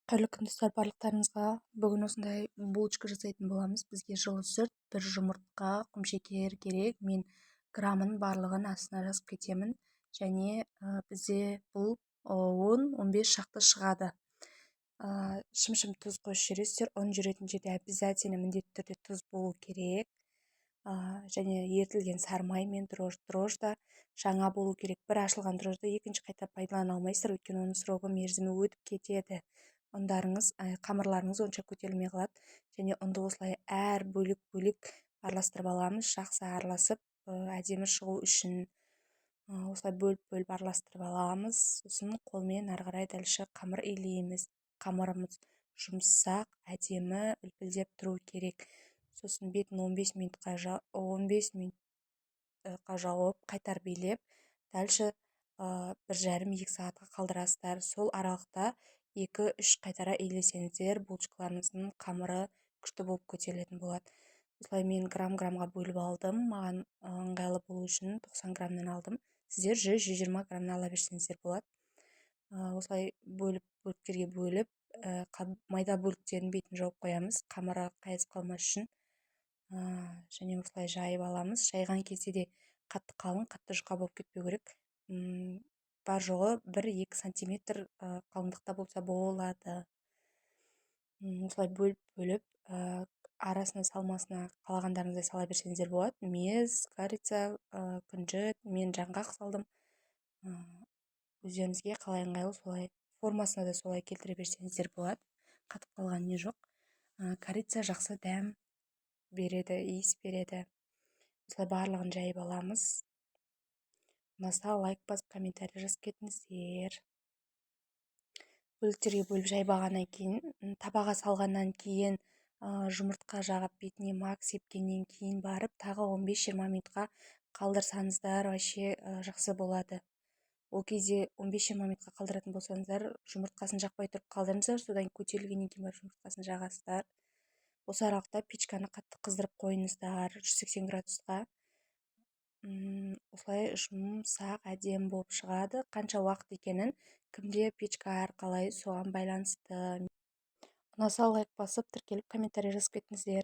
Қайырлы күн достар, барлықтарыңызға. Бүгін осындай булочка жасайтын боламыз. Бізге жылы сүт, бір жұмыртқа, құмшекер керек. Мен грамын барлығын астына жазып кетемін. Және бізде бұл 10-15 шақты шығады. Шым-шым тұз қосып жүресіздер. ұн жүретін жерде обязательно міндетті түрде тұз болу керек. Және ертілген сармай мен дрожь да жаңа болу керек. Бір ашылған дрожьды екінші қайта пайдалана алмайсыздар, өйткені оның срогы мерзімі өтіп кетеді. Ұндарыңыз, қамырларыңыз онша көтерілмей қалады. Және ұнды осылай әр бөлек-бөлек араластырып аламыз. Жақсы араласып, әдемі шығу үшін осылай бөліп-бөліп араластырып аламыз. Сосын қолмен ары қарай дәлше қамыр илейміз. Қамырымыз жұмсақ, әдемі, үлпілдеп тұру керек. Сосын бетін 15 минутқа жауып, қайтар билеп, дәлше 1,5-2 сағатқа қалдырасыздар. Сол аралықта 2-3 қайтара илесеңіздер, булочкаларыңыздың қамыры күшті болып көтерілетін болады. Осылай мен граммға бөліп алдым. Маған ыңғайлы болу үшін 90 граммнан алдым. Сіздер 100-120 граммнан ала берсеңіздер болады. Осылай бөліктерге бөліп, майда бөліктердің бетін жауып қоямыз, қамыры қайысып қалмас үшін. Және осылай жайып аламыз. Жайған кезде де қатты қалың, қатты жұқа болып кетпеу керек. Бар жоғы 1-2 сантиметр қалыңдықта болса болады. Осылай бөліп, арасына салмасына қалағандарыңыздай сала берсеңіздер болады. Мез, корица, күнжіт, мен жаңғақ салдым. Өздеріңізге қалай ыңғайлы солай, формасына да солай келтіре берсеңіздер болады. Қатып қалған не жоқ. Корица жақсы дәм береді, иіс береді. Осылай барлығын жайып аламыз. Ұнаса лайк басып, комментарий жазып кетіңіздер. Бөліктерге бөліп жайбағаннан кейін, табаға салғаннан кейін, жұмыртқа жағып бетіне мак сепкеннен кейін барып, тағы 15-20 минутқа қалдырсаңыздар, вообще жақсы болады. Ол кезде 15-20 минутқа қалдыратын болсаңыздар, жұмыртқасын жақпай тұрып қалдырыңыздар, содан көтерілгеннен кейін барып жұмыртқасын жағасыздар. Осы аралықта печканы қатты қыздырып қойыңыздар 180 градусқа. Осылай жұмсақ, әдемі болып шығады. Қанша уақыт екенін кімде печка әрқалай соған байланысты. Ұнаса лайк басып, тіркеліп комментарий жазып кетіңіздер.